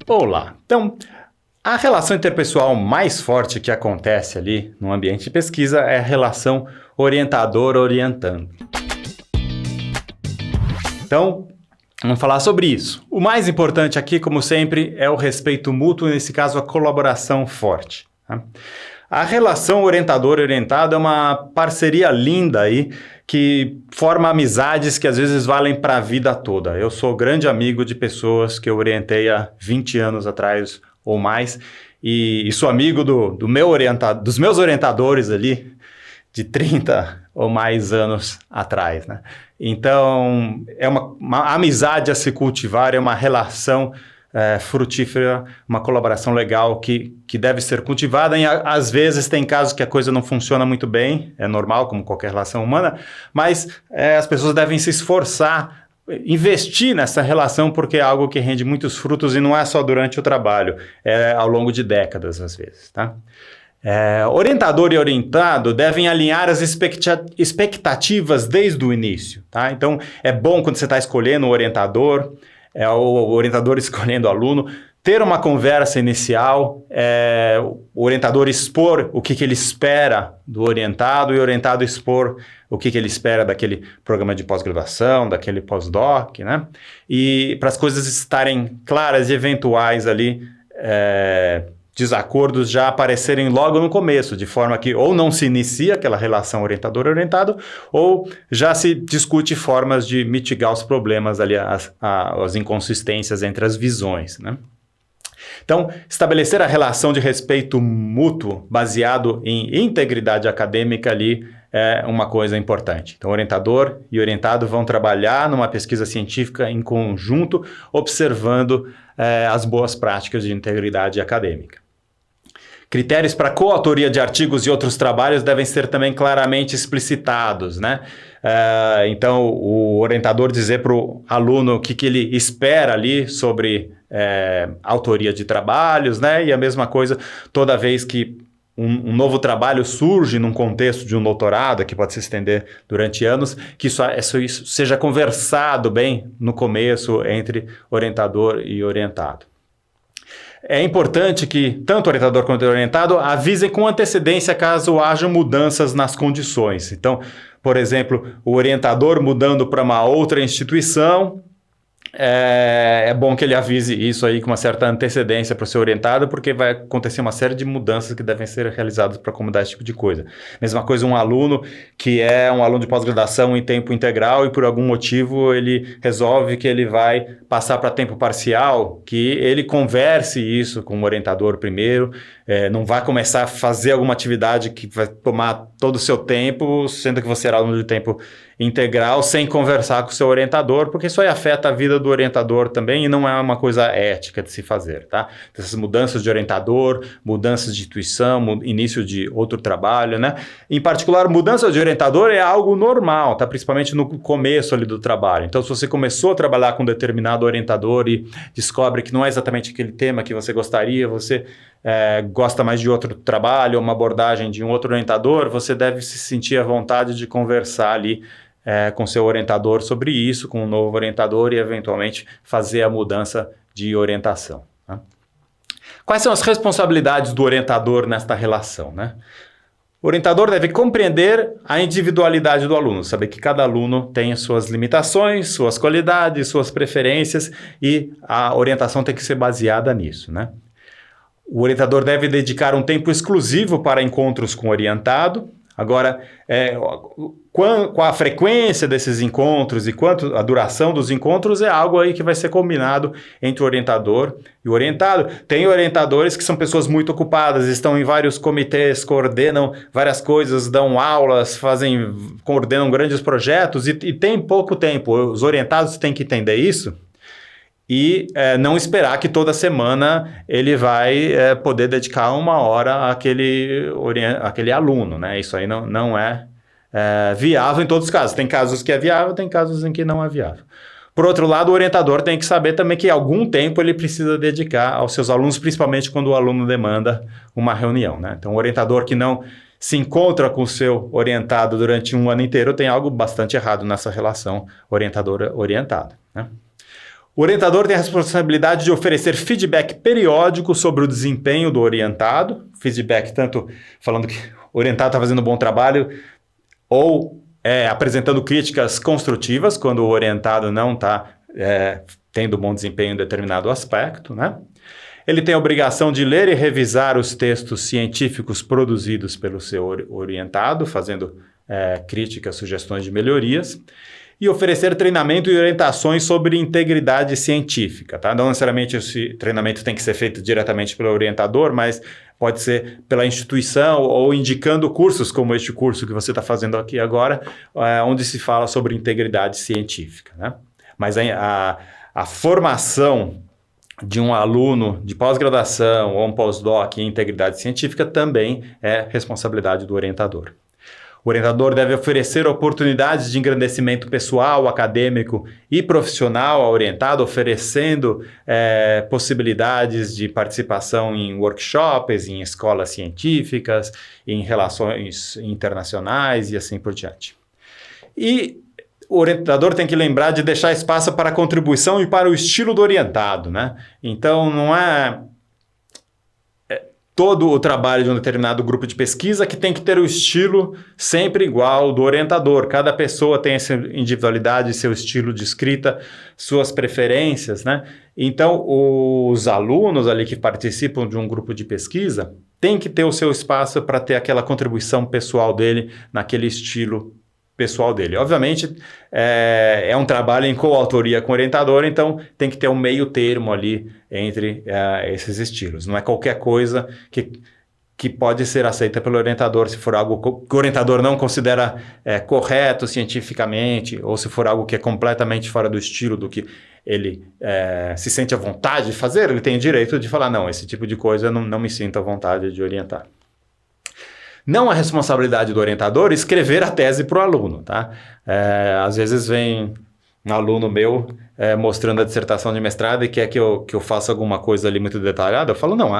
Olá! Então, a relação interpessoal mais forte que acontece ali no ambiente de pesquisa é a relação orientador-orientando. Então, vamos falar sobre isso. O mais importante aqui, como sempre, é o respeito mútuo, nesse caso, a colaboração forte. Tá? A relação orientador-orientado é uma parceria linda aí, que forma amizades que às vezes valem para a vida toda. Eu sou grande amigo de pessoas que eu orientei há 20 anos atrás ou mais, e sou amigo dos meus orientadores ali de 30 ou mais anos atrás, né? Então, é uma amizade a se cultivar, é uma relação frutífera, uma colaboração legal que deve ser cultivada. E às vezes tem casos que a coisa não funciona muito bem, é normal, como qualquer relação humana, mas as pessoas devem se esforçar, investir nessa relação, porque é algo que rende muitos frutos e não é só durante o trabalho, é ao longo de décadas às vezes, tá? Orientador e orientado devem alinhar as expectativas desde o início, tá? Então, é bom quando você está escolhendo o orientador, o orientador escolhendo o aluno, ter uma conversa inicial, o orientador expor o que ele espera do orientado e o orientado expor o que ele espera daquele programa de pós-graduação, daquele pós-doc, né? E para as coisas estarem claras e eventuais ali, desacordos já aparecerem logo no começo, de forma que ou não se inicia aquela relação orientador-orientado, ou já se discute formas de mitigar os problemas ali, as inconsistências entre as visões, né? Então, estabelecer a relação de respeito mútuo baseado em integridade acadêmica ali é uma coisa importante. Então, orientador e orientado vão trabalhar numa pesquisa científica em conjunto, observando as boas práticas de integridade acadêmica. Critérios para coautoria de artigos e outros trabalhos devem ser também claramente explicitados, né? Então, o orientador dizer para o aluno o que ele espera ali sobre autoria de trabalhos, né? E a mesma coisa toda vez que um novo trabalho surge num contexto de um doutorado, que pode se estender durante anos, que isso seja conversado bem no começo entre orientador e orientado. É importante que tanto o orientador quanto o orientado avisem com antecedência caso haja mudanças nas condições. Então, por exemplo, o orientador mudando para uma outra instituição, é bom que ele avise isso aí com uma certa antecedência para o seu orientado, porque vai acontecer uma série de mudanças que devem ser realizadas para acomodar esse tipo de coisa. Mesma coisa um aluno que é um aluno de pós-graduação em tempo integral e por algum motivo ele resolve que ele vai passar para tempo parcial, que ele converse isso com o orientador primeiro, não vai começar a fazer alguma atividade que vai tomar todo o seu tempo, sendo que você era aluno de tempo integral, sem conversar com o seu orientador, porque isso aí afeta a vida do orientador também e não é uma coisa ética de se fazer, tá? Essas mudanças de orientador, mudanças de instituição, início de outro trabalho, né? Em particular, mudança de orientador é algo normal, tá? Principalmente no começo ali do trabalho. Então, se você começou a trabalhar com um determinado orientador e descobre que não é exatamente aquele tema que você gostaria, você gosta mais de outro trabalho, uma abordagem de um outro orientador, você deve se sentir à vontade de conversar ali com seu orientador sobre isso, com um novo orientador e eventualmente fazer a mudança de orientação, né? Quais são as responsabilidades do orientador nesta relação, né? O orientador deve compreender a individualidade do aluno, saber que cada aluno tem as suas limitações, suas qualidades, suas preferências e a orientação tem que ser baseada nisso, né? O orientador deve dedicar um tempo exclusivo para encontros com o orientado. Agora, qual a frequência desses encontros e quanto a duração dos encontros é algo aí que vai ser combinado entre o orientador e o orientado. Tem orientadores que são pessoas muito ocupadas, estão em vários comitês, coordenam várias coisas, dão aulas, coordenam grandes projetos e tem pouco tempo. Os orientados têm que entender isso e não esperar que toda semana ele vai poder dedicar uma hora àquele aluno, né? Isso aí não é viável em todos os casos. Tem casos que é viável, tem casos em que não é viável. Por outro lado, o orientador tem que saber também que algum tempo ele precisa dedicar aos seus alunos, principalmente quando o aluno demanda uma reunião, né? Então, o orientador que não se encontra com o seu orientado durante um ano inteiro tem algo bastante errado nessa relação orientador-orientado, né? O orientador tem a responsabilidade de oferecer feedback periódico sobre o desempenho do orientado, feedback tanto falando que o orientado está fazendo um bom trabalho ou apresentando críticas construtivas quando o orientado não está tendo bom desempenho em determinado aspecto, né? Ele tem a obrigação de ler e revisar os textos científicos produzidos pelo seu orientado, fazendo críticas, sugestões de melhorias, e oferecer treinamento e orientações sobre integridade científica. Tá? Não necessariamente esse treinamento tem que ser feito diretamente pelo orientador, mas pode ser pela instituição ou indicando cursos como este curso que você está fazendo aqui agora, onde se fala sobre integridade científica. Né? Mas a formação de um aluno de pós-graduação ou um pós-doc em integridade científica também é responsabilidade do orientador. O orientador deve oferecer oportunidades de engrandecimento pessoal, acadêmico e profissional ao orientado, oferecendo possibilidades de participação em workshops, em escolas científicas, em relações internacionais e assim por diante. E o orientador tem que lembrar de deixar espaço para a contribuição e para o estilo do orientado, né? Então, não é todo o trabalho de um determinado grupo de pesquisa que tem que ter o estilo sempre igual do orientador. Cada pessoa tem essa individualidade, seu estilo de escrita, suas preferências, né? Então, os alunos ali que participam de um grupo de pesquisa têm que ter o seu espaço para ter aquela contribuição pessoal dele naquele estilo pessoal dele. Obviamente, é um trabalho em coautoria com o orientador, então tem que ter um meio termo ali entre esses estilos. Não é qualquer coisa que pode ser aceita pelo orientador, se for algo que o orientador não considera correto cientificamente, ou se for algo que é completamente fora do estilo do que ele se sente à vontade de fazer, ele tem o direito de falar, não, esse tipo de coisa eu não me sinto à vontade de orientar. Não é responsabilidade do orientador escrever a tese para o aluno, tá? Às vezes vem um aluno meu mostrando a dissertação de mestrado e quer que eu faça alguma coisa ali muito detalhada. Eu falo, não,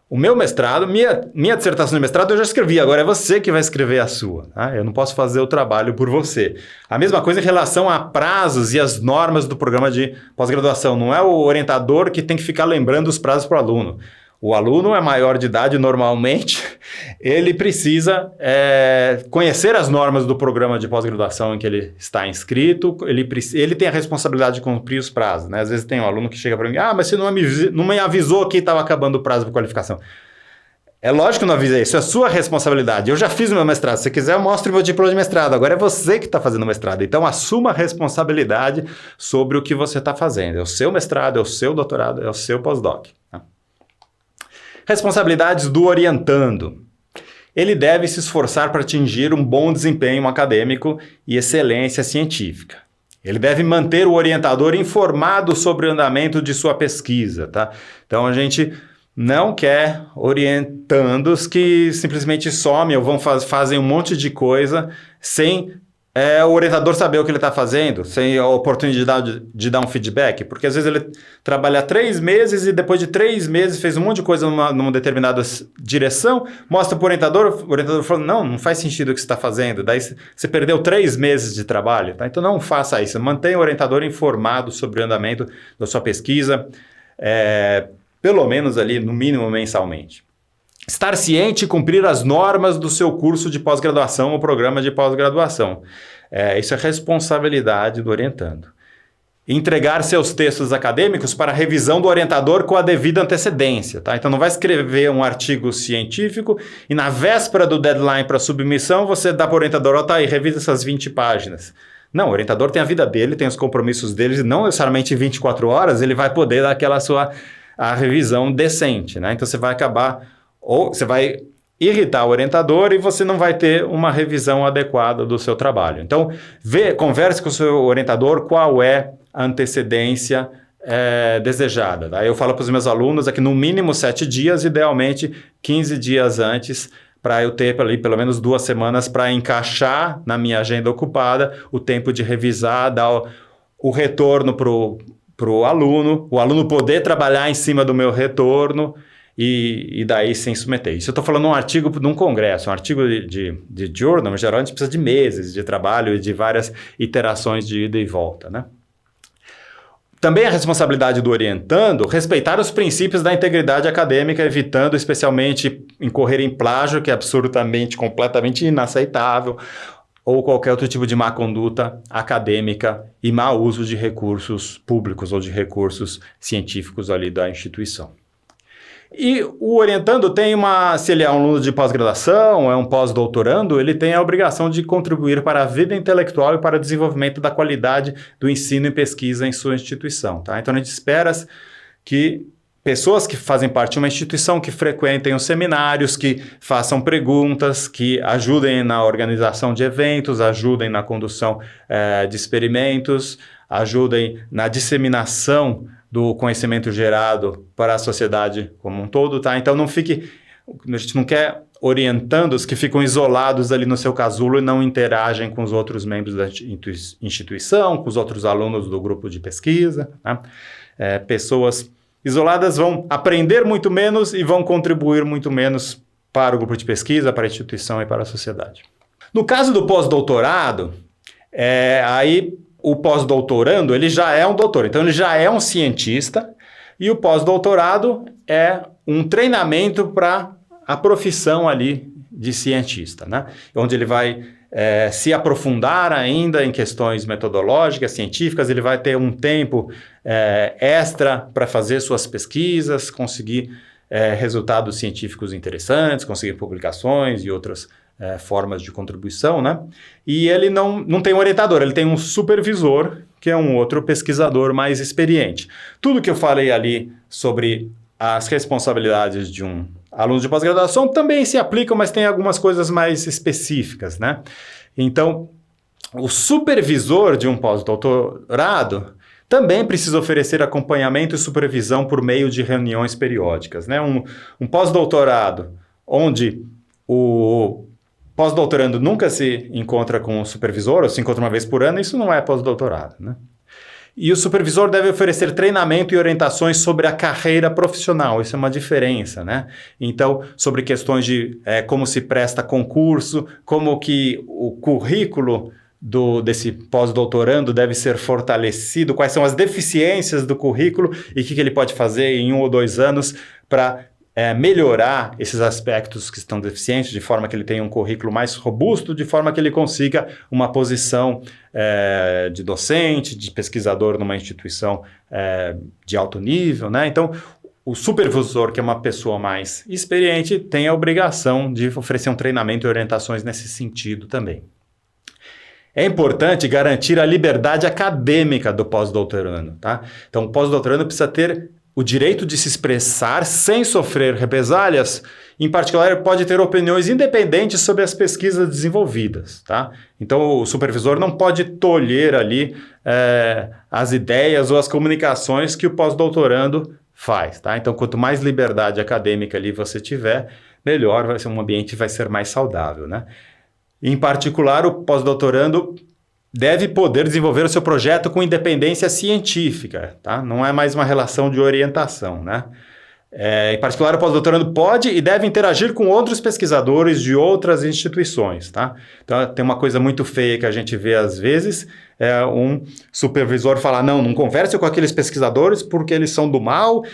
o meu mestrado, minha dissertação de mestrado eu já escrevi, agora é você que vai escrever a sua. Tá? Eu não posso fazer o trabalho por você. A mesma coisa em relação a prazos e as normas do programa de pós-graduação. Não é o orientador que tem que ficar lembrando os prazos para o aluno. O aluno é maior de idade normalmente, ele precisa conhecer as normas do programa de pós-graduação em que ele está inscrito, ele tem a responsabilidade de cumprir os prazos. Né? Às vezes tem um aluno que chega para mim, mas você não me avisou que estava acabando o prazo de qualificação. É lógico que eu não avisei, isso é sua responsabilidade. Eu já fiz o meu mestrado, se você quiser eu mostro o meu diploma de mestrado, agora é você que está fazendo o mestrado. Então assuma a responsabilidade sobre o que você está fazendo. É o seu mestrado, é o seu doutorado, é o seu pós-doc. Tá? Responsabilidades do orientando. Ele deve se esforçar para atingir um bom desempenho acadêmico e excelência científica. Ele deve manter o orientador informado sobre o andamento de sua pesquisa. Tá? Então, a gente não quer orientandos que simplesmente somem ou fazem um monte de coisa sem o orientador saber o que ele está fazendo, sem a oportunidade de dar um feedback, porque às vezes ele trabalha 3 meses e depois de 3 meses fez um monte de coisa numa determinada direção, mostra para o orientador fala, não faz sentido o que você está fazendo, daí você perdeu 3 meses de trabalho, tá? Então não faça isso, mantenha o orientador informado sobre o andamento da sua pesquisa, pelo menos ali, no mínimo mensalmente. Estar ciente e cumprir as normas do seu curso de pós-graduação ou programa de pós-graduação. Isso é responsabilidade do orientando. Entregar seus textos acadêmicos para revisão do orientador com a devida antecedência. Tá? Então não vai escrever um artigo científico e na véspera do deadline para submissão você dá para o orientador, tá aí, revisa essas 20 páginas. Não, o orientador tem a vida dele, tem os compromissos dele, não necessariamente em 24 horas ele vai poder dar aquela a revisão decente. Né? Então você vai acabar... Ou você vai irritar o orientador e você não vai ter uma revisão adequada do seu trabalho. Então, converse com o seu orientador qual é a antecedência desejada. Tá? Eu falo para os meus alunos aqui no mínimo 7 dias, idealmente 15 dias antes, para eu ter ali pelo menos 2 semanas para encaixar na minha agenda ocupada o tempo de revisar, dar o retorno para o aluno poder trabalhar em cima do meu retorno, e daí sem submeter. Isso eu estou falando de um artigo de um congresso, um artigo de journal, em geral a gente precisa de meses de trabalho e de várias iterações de ida e volta. Né? Também a responsabilidade do orientando respeitar os princípios da integridade acadêmica, evitando especialmente incorrer em plágio, que é absolutamente, completamente inaceitável, ou qualquer outro tipo de má conduta acadêmica e mau uso de recursos públicos ou de recursos científicos ali da instituição. E o orientando tem se ele é um aluno de pós-graduação, é um pós-doutorando, ele tem a obrigação de contribuir para a vida intelectual e para o desenvolvimento da qualidade do ensino e pesquisa em sua instituição. Tá? Então a gente espera que pessoas que fazem parte de uma instituição, que frequentem os seminários, que façam perguntas, que ajudem na organização de eventos, ajudem na condução de experimentos, ajudem na disseminação do conhecimento gerado para a sociedade como um todo, tá? Então a gente não quer orientandos que ficam isolados ali no seu casulo e não interagem com os outros membros da instituição, com os outros alunos do grupo de pesquisa, tá? Pessoas isoladas vão aprender muito menos e vão contribuir muito menos para o grupo de pesquisa, para a instituição e para a sociedade. No caso do pós-doutorado, aí o pós-doutorando, ele já é um doutor, então ele já é um cientista, e o pós-doutorado é um treinamento para a profissão ali de cientista, né? Onde ele vai se aprofundar ainda em questões metodológicas, científicas, ele vai ter um tempo extra para fazer suas pesquisas, conseguir resultados científicos interessantes, conseguir publicações e outras formas de contribuição, né? E ele não tem um orientador, ele tem um supervisor, que é um outro pesquisador mais experiente. Tudo que eu falei ali sobre as responsabilidades de um aluno de pós-graduação também se aplicam, mas tem algumas coisas mais específicas, né? Então, o supervisor de um pós-doutorado também precisa oferecer acompanhamento e supervisão por meio de reuniões periódicas, né? Um pós-doutorado onde o pós-doutorando nunca se encontra com o supervisor, ou se encontra uma vez por ano, isso não é pós-doutorado, né? E o supervisor deve oferecer treinamento e orientações sobre a carreira profissional, isso é uma diferença, né? Então, sobre questões de como se presta concurso, como que o currículo desse pós-doutorando deve ser fortalecido, quais são as deficiências do currículo e o que ele pode fazer em 1 ou 2 anos para melhorar esses aspectos que estão deficientes, de forma que ele tenha um currículo mais robusto, de forma que ele consiga uma posição de docente, de pesquisador numa instituição de alto nível, né? Então, o supervisor, que é uma pessoa mais experiente, tem a obrigação de oferecer um treinamento e orientações nesse sentido também. É importante garantir a liberdade acadêmica do pós-doutorando, tá? Então, o pós-doutorando precisa ter o direito de se expressar sem sofrer represálias. Em particular, ele pode ter opiniões independentes sobre as pesquisas desenvolvidas, tá? Então, o supervisor não pode tolher ali as ideias ou as comunicações que o pós-doutorando faz, tá? Então, quanto mais liberdade acadêmica ali você tiver, melhor vai ser um ambiente, vai ser mais saudável, né? Em particular, o pós-doutorando deve poder desenvolver o seu projeto com independência científica, tá? Não é mais uma relação de orientação, né? Em particular, o pós-doutorando pode e deve interagir com outros pesquisadores de outras instituições, tá? Então, tem uma coisa muito feia que a gente vê às vezes, um supervisor falar, não converse com aqueles pesquisadores porque eles são do mal,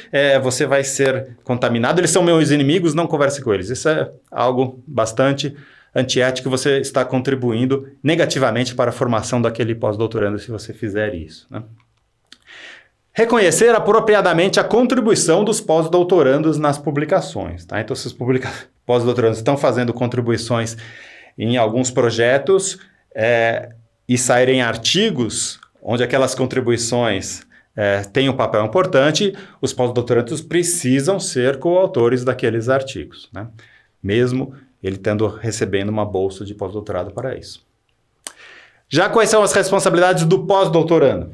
você vai ser contaminado, eles são meus inimigos, não converse com eles. Isso é algo bastante antiético, você está contribuindo negativamente para a formação daquele pós-doutorando se você fizer isso, né? Reconhecer apropriadamente a contribuição dos pós-doutorandos nas publicações, tá? Então, se os pós-doutorandos estão fazendo contribuições em alguns projetos e saírem artigos onde aquelas contribuições têm um papel importante, os pós-doutorandos precisam ser coautores daqueles artigos, né? Mesmo ele recebendo uma bolsa de pós-doutorado para isso. Já quais são as responsabilidades do pós-doutorando?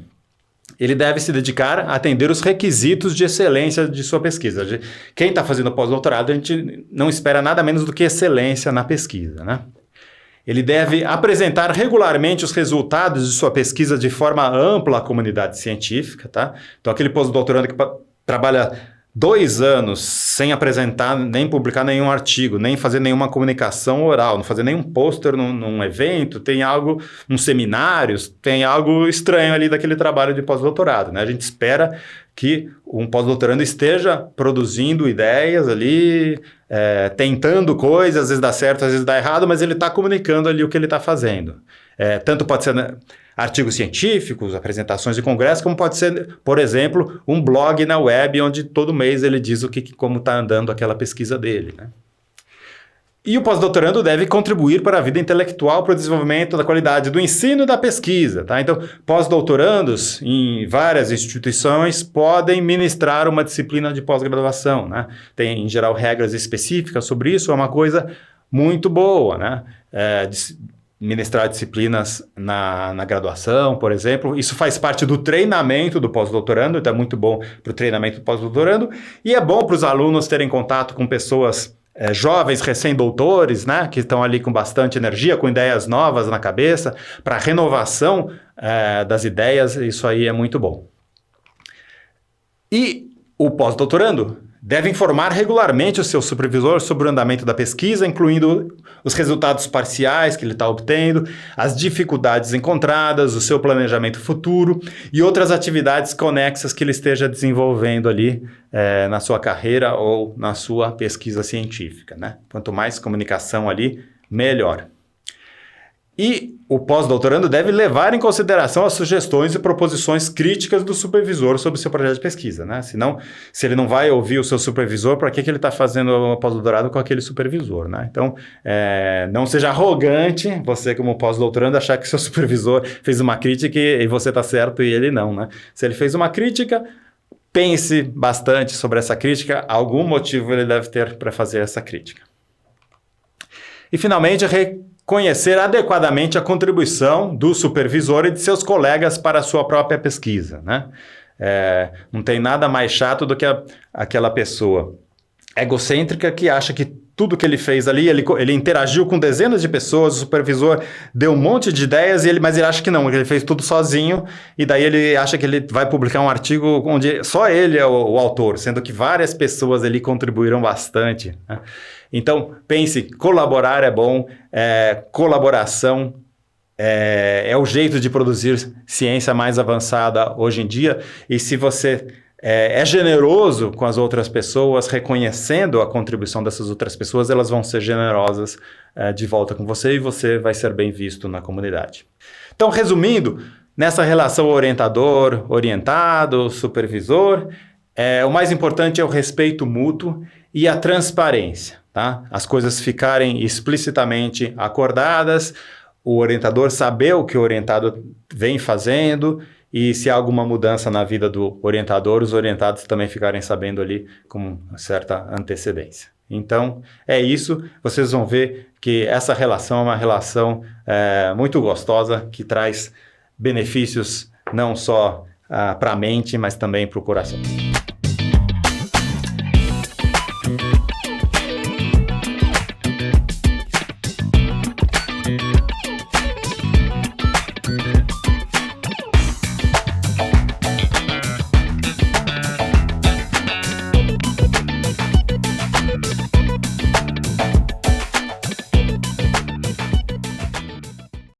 Ele deve se dedicar a atender os requisitos de excelência de sua pesquisa. Quem está fazendo pós-doutorado, a gente não espera nada menos do que excelência na pesquisa, né? Ele deve apresentar regularmente os resultados de sua pesquisa de forma ampla à comunidade científica, tá? Então, aquele pós-doutorando que trabalha 2 anos sem apresentar, nem publicar nenhum artigo, nem fazer nenhuma comunicação oral, não fazer nenhum pôster num evento, tem algo, uns seminários, tem algo estranho ali daquele trabalho de pós-doutorado, né? A gente espera que um pós-doutorando esteja produzindo ideias ali, tentando coisas, às vezes dá certo, às vezes dá errado, mas ele está comunicando ali o que ele está fazendo. Tanto pode ser, né, artigos científicos, apresentações de congresso, como pode ser, por exemplo, um blog na web onde todo mês ele diz como está andando aquela pesquisa dele, né? E o pós-doutorando deve contribuir para a vida intelectual, para o desenvolvimento da qualidade do ensino e da pesquisa, tá? Então, pós-doutorandos em várias instituições podem ministrar uma disciplina de pós-graduação, né? Tem, em geral, regras específicas sobre isso, é uma coisa muito boa, né? Ministrar disciplinas na graduação, por exemplo. Isso faz parte do treinamento do pós-doutorando, então é muito bom para o treinamento do pós-doutorando, e é bom para os alunos terem contato com pessoas jovens, recém-doutores, né, que estão ali com bastante energia, com ideias novas na cabeça, para a renovação das ideias, isso aí é muito bom. E o pós-doutorando deve informar regularmente o seu supervisor sobre o andamento da pesquisa, incluindo os resultados parciais que ele está obtendo, as dificuldades encontradas, o seu planejamento futuro e outras atividades conexas que ele esteja desenvolvendo ali na sua carreira ou na sua pesquisa científica, né? Quanto mais comunicação ali, melhor. E o pós-doutorando deve levar em consideração as sugestões e proposições críticas do supervisor sobre o seu projeto de pesquisa, né? Senão, se ele não vai ouvir o seu supervisor, para que ele está fazendo o pós-doutorado com aquele supervisor, né? Então, não seja arrogante, você como pós-doutorando, achar que seu supervisor fez uma crítica e você está certo e ele não, né? Se ele fez uma crítica, pense bastante sobre essa crítica, algum motivo ele deve ter para fazer essa crítica. E, finalmente, conhecer adequadamente a contribuição do supervisor e de seus colegas para a sua própria pesquisa, né? Não tem nada mais chato do que aquela pessoa egocêntrica que acha que tudo que ele fez ali, ele interagiu com dezenas de pessoas, o supervisor deu um monte de ideias, mas ele acha que não, que ele fez tudo sozinho, e daí ele acha que ele vai publicar um artigo onde só ele é o autor, sendo que várias pessoas ali contribuíram bastante, né? Então, pense, colaborar é bom, colaboração é o jeito de produzir ciência mais avançada hoje em dia, e se você é generoso com as outras pessoas, reconhecendo a contribuição dessas outras pessoas, elas vão ser generosas de volta com você e você vai ser bem visto na comunidade. Então, resumindo, nessa relação orientador-orientado, supervisor, o mais importante é o respeito mútuo e a transparência, tá? As coisas ficarem explicitamente acordadas, o orientador saber o que o orientado vem fazendo, e se há alguma mudança na vida do orientador, os orientados também ficarem sabendo ali com certa antecedência. Então, é isso. Vocês vão ver que essa relação é uma relação muito gostosa, que traz benefícios não só para a mente, mas também para o coração.